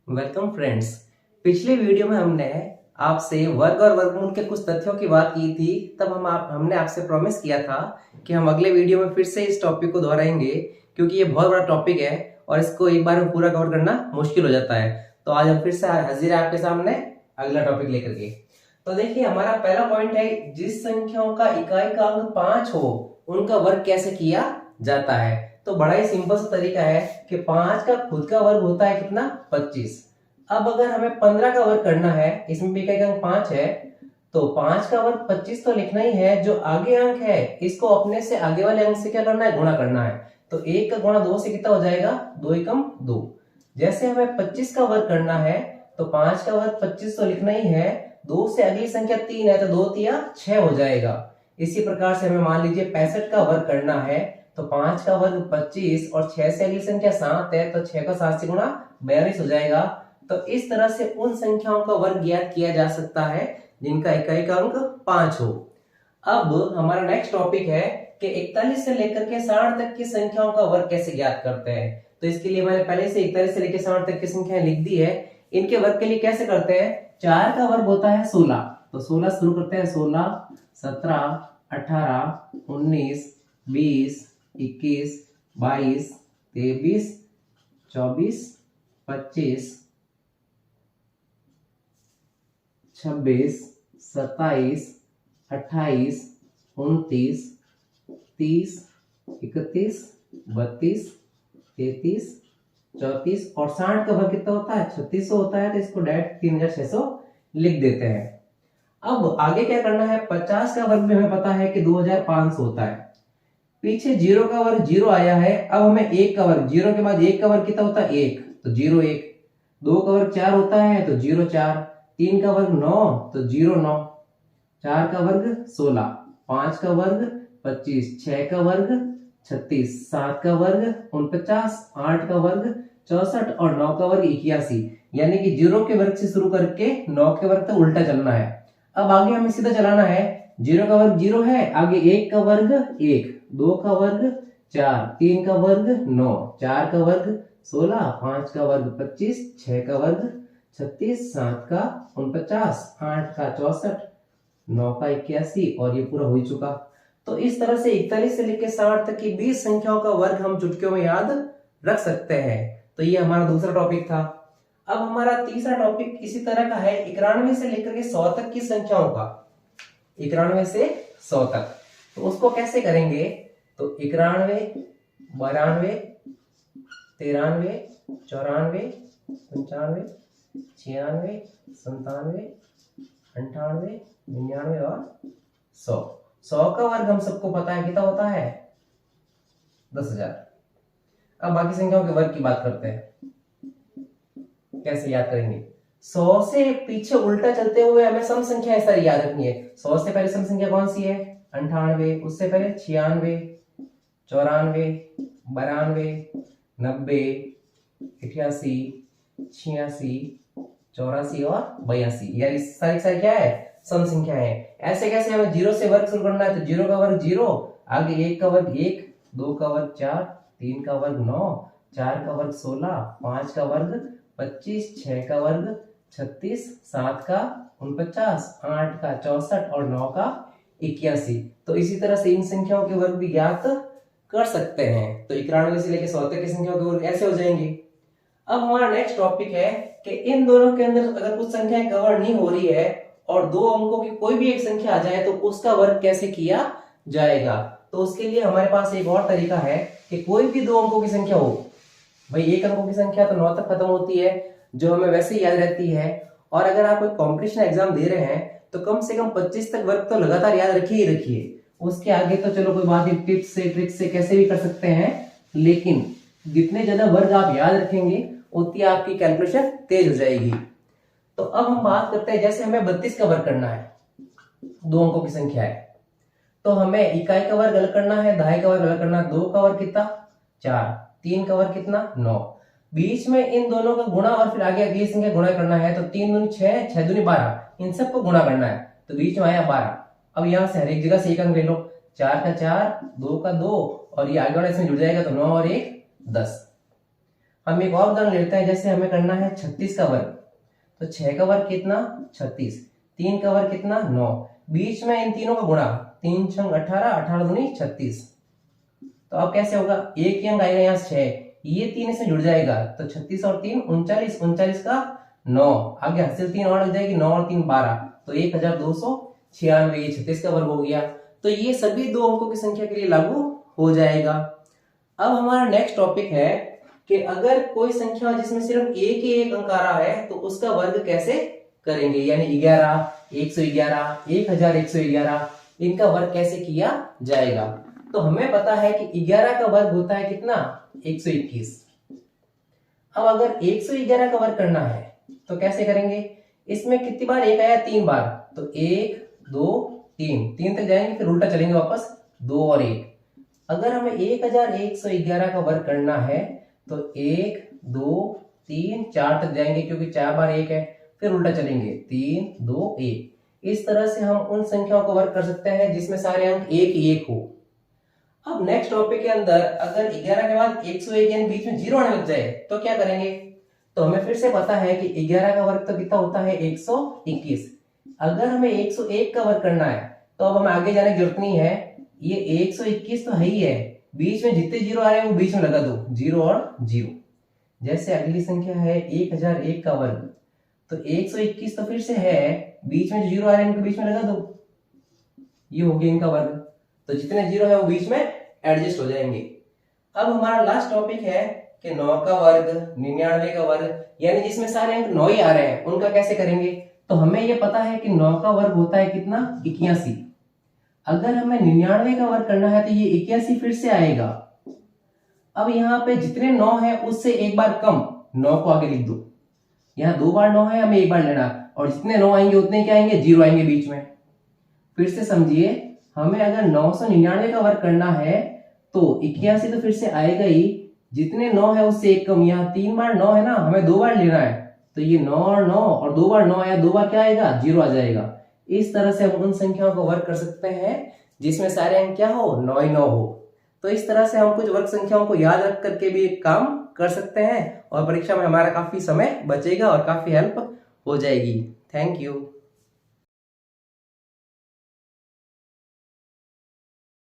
Welcome friends. पिछले video में हमने आपसे वर्ग और वर्गमूल के कुछ तथ्यों की बात की थी। तब हमने आपसे प्रॉमिस किया था कि हम अगले वीडियो में फिर से इस टॉपिक को दोहराएंगे, क्योंकि ये बहुत बड़ा टॉपिक है और इसको एक बार में पूरा कवर करना मुश्किल हो जाता है। तो आज हम फिर से हाजिर है आपके सामने अगला टॉपिक लेकर के। तो देखिए, हमारा पहला पॉइंट है, जिस संख्याओं का इकाई का अंक 5 हो उनका वर्ग कैसे किया जाता है। तो बड़ा ही सिंपल सा तरीका है कि 5 का खुद का वर्ग होता है कितना, 25। अब अगर हमें 15 का वर्ग करना है, इसमें भी इकाई का अंक 5 है, तो 5 का वर्ग 25 तो लिखना ही है। जो आगे अंक है इसको अपने से आगे वाले अंक से क्या करना है, गुणा करना है। तो 1 का गुणा 2 से कितना हो जाएगा, 2 एकम 2। जैसे हमें 25 का वर्ग करना है तो 5 का वर्ग 25 तो लिखना ही है, 2 से अगली संख्या 3 है तो 2 तिया 6 हो जाएगा। इसी प्रकार से हमें मान लीजिए 65 का वर्ग करना है तो 5 का वर्ग 25 और 6 से अगली संख्या 7 है तो 6 का 7 से गुणा 42 हो जाएगा। तो इस तरह से उन संख्याओं का वर्ग ज्ञात किया जा सकता है जिनका इकाई का अंक 5 हो। अब हमारा नेक्स्ट टॉपिक है कि 41 से लेकर के 60 तक की संख्याओं का वर्ग कैसे ज्ञात करते हैं। तो इसके लिए मैंने पहले से 41 से लेकर 60 तक की संख्याएं लिख दी है। इनके वर्ग के लिए कैसे करते हैं, 4 का वर्ग होता है 16, तो 16 शुरू करते हैं। 16, 17, 18, 19, 20, 21, 22, 23, 24, 25, 26, 27, 28, 29, 30, 31, 32, 33, 34 और 60 का वर्ग कितना होता है, 3600 होता है। तो इसको डायरेक्ट 3600 लिख देते हैं। अब आगे क्या करना है, 50 का वर्ग में हमें पता है कि 2500 होता है। पीछे 0 का वर्ग 0 आया है। अब हमें 1 का वर्ग, 0 के बाद 1 का वर्ग कितना होता है, 1, तो 0 1। 2 का वर्ग 4 होता है तो 0 4। 3 का वर्ग 9 तो 0 9। 4 का वर्ग 16, 5 का वर्ग 25, 6 का वर्ग 36, 7 का वर्ग 49, 8 का वर्ग 64 और 9 का वर्ग 81। यानी कि 0 के वर्ग से शुरू करके 9 के वर्ग तक उल्टा चलना है। अब आगे हमें सीधा चलाना है। 0 का वर्ग 0 है, आगे 1 का वर्ग 1, 2 का वर्ग 4, 3 का वर्ग 9, 4 का वर्ग 16, 5 का वर्ग 25, 6 का वर्ग 36, 7 का 49, 8 का 64, 9 का 81 और ये पूरा हो चुका। तो इस तरह से 41 से लेकर 60 तक की 20 संख्याओं का वर्ग हम चुटकियों में याद रख सकते हैं। तो ये हमारा दूसरा टॉपिक था। अब हमारा तीसरा टॉपिक इसी तरह का है, 91 से लेकर के 100 तक की संख्याओं का। 91 से 100 तक, तो उसको कैसे करेंगे, तो 91, 92, 93, 94, 95, 96, 97, 98, 99 और 100। 100 का वर्ग हम सबको पता है कितना होता है, 10,000। अब बाकी संख्याओं के वर्ग की बात करते हैं, कैसे याद करेंगे। 100 से पीछे उल्टा चलते हुए हमें सम संख्या ऐसा याद रखनी है। 100 से पहले सम संख्या कौन सी है, 98, उससे पहले 96, 94, 92, 90, 88, 86, 84 और 82। यानी सारी सारी क्या है, सम संख्या है। ऐसे कैसे, हमें 0 से वर्ग शुरू करना है तो 0 का वर्ग 0, आगे 1 का वर्ग 1, 2 का वर्ग 4, 3 का वर्ग 9, 4 का वर्ग 16, 5 का वर्ग 25, 6 का वर्ग 36, 7 का 49, 8 का 64 और 9 का 81। तो इसी तरह से इन संख्याओं के वर्ग भी ज्ञात कर सकते हैं। तो 91 से लेकर 100 तक की संख्याओं के वर्ग ऐसे हो जाएंगे। अब हमारा नेक्स्ट टॉपिक है कि इन दोनों के अंदर अगर कुछ संख्याएं कवर नहीं हो रही है और 2 अंकों की कोई भी एक संख्या आ जाए तो उसका वर्ग कैसे किया जाएगा। तो उसके लिए हमारे पास एक और तरीका है कि कोई भी 2 अंकों की संख्या हो, भाई 1 अंकों की संख्या तो 9 तक खत्म होती है, जो हमें वैसे ही याद रहती है। और अगर आप कोई कॉम्पिटिशन एग्जाम दे रहे हैं तो कम से कम 25 तक वर्ग तो लगातार याद रखिए ही रखिए। उसके आगे तो चलो कोई बात नहीं, टिप्स से ट्रिक्स से कैसे भी कर सकते हैं, लेकिन जितने ज्यादा वर्ग आप याद रखेंगे उतनी आपकी कैलकुलेशन तेज हो जाएगी। तो अब हम बात करते हैं, जैसे हमें 32 का वर्ग करना है, 2 अंकों की संख्या है, तो हमें इकाई का वर्ग अलग करना है, दहाई का वर्ग अलग करना है। 2 का वर्ग कितना, 4, 3 का वर्ग कितना, 9। बीच में इन दोनों का गुणा और फिर आगे अगली संख्या गुणा करना है। तो 3 दूनी 6, 6 दूनी 12, इन सबको गुणा करना है। तो बीच में आया 12। अब यहां से हर एक जगह से एक अंक ले लो, 4 का 4, 2 का 2 और ये आगे वाला इसमें जुड़ जाएगा तो 9 और 1 10। हम एक और उदाहरण लेते हैं, जैसे हमें करना है 36 का वर्ग। तो 6 का वर्ग कितना 36, 3 का वर्ग कितना 9, बीच में इन तीनों का गुणा, 3 छंग 18, 18 दूनी 36। तो अब कैसे होगा, एक ही अंक आएगा यहाँ 6, ये 3 इसमें जुड़ जाएगा, तो 36 और 3 39, 39 का 9, आगे हासिल 3 और लग जाएगी, 9 और 3 12, तो 1296, ये 36 का वर्ग हो गया। तो ये सभी दो अंकों की संख्या के लिए लागू हो जाएगा। अब हमारा नेक्स्ट टॉपिक है कि अगर कोई संख्या जिसमें सिर्फ एक ही एक अंक आ रहा है तो उसका वर्ग कैसे करेंगे, यानी 11, 111, 1111, इनका वर्ग कैसे किया जाएगा। तो हमें पता है कि 11 का वर्ग होता है कितना 121। अब अगर 111 का वर्ग करना है तो कैसे करेंगे, इसमें कितनी बार एक आया, 3 बार, तो 1 2 3 तक जाएंगे, फिर उल्टा चलेंगे वापस, 2 और 1। अगर हमें 1111 का वर्ग करना है तो 1 2 3 4 तक जाएंगे, क्योंकि 4 बार 1 है, फिर उल्टा चलेंगे, 3 2 1। इस तरह से हम उन संख्याओं को वर्ग कर सकते हैं जिसमें सारे अंक एक ही एक हो। अब नेक्स्ट टॉपिक के अंदर अगर 11 के बाद 101 यानी बीच में 0 आने लग जाए तो क्या करेंगे, तो हमें फिर से पता है कि 11 का वर्ग तो कितना होता है 121। अगर हमें 101 का वर्ग करना है तो अब हमें आगे जाने की जरूरत नहीं है, ये 121 तो है ही है, बीच में जितने 0 आ रहे हैं वो बीच में लगा दो, 0 और 0। जैसे अगली संख्या है 1001 का वर्ग, तो 121 तो फिर से है, बीच में जो 0 आ रहे हैं उनको बीच में लगा दो, ये हो गया इनका वर्ग। तो जितने 0 है वो बीच में एडजस्ट हो जाएंगे। अब हमारा लास्ट टॉपिक है कि 9 का वर्ग, 99 का वर्ग, यानी जिसमें सारे अंक 9 ही आ रहे हैं उनका कैसे करेंगे। तो हमें यह पता है कि 9 का वर्ग होता है कितना 81। अगर हमें 99 का वर्ग करना है तो ये 81 फिर से आएगा। अब यहाँ पे जितने 9 है उससे एक बार कम 9 को आगे लिख दो, यहाँ 2 बार 9 है, हमें एक बार लेना, और जितने 9 आएंगे उतने क्या आएंगे 0 आएंगे बीच में। फिर से समझिए, हमें अगर 999 का वर्ग करना है तो 81 तो फिर से आएगा ही, जितने 9 है उससे एक कम, यहाँ 3 बार 9 है ना, हमें 2 बार लेना है, तो ये 9 और 9 और 2 बार 9 आया, 2 बार क्या आएगा 0 आ जाएगा। इस तरह से हम उन संख्याओं को वर्ग कर सकते हैं जिसमें सारे अंक क्या हो 9 ही 9 हो। तो इस तरह से हम कुछ वर्ग संख्याओं को याद रख करके भी काम कर सकते हैं और परीक्षा में हमारा काफी समय बचेगा और काफी हेल्प हो जाएगी। Thank you.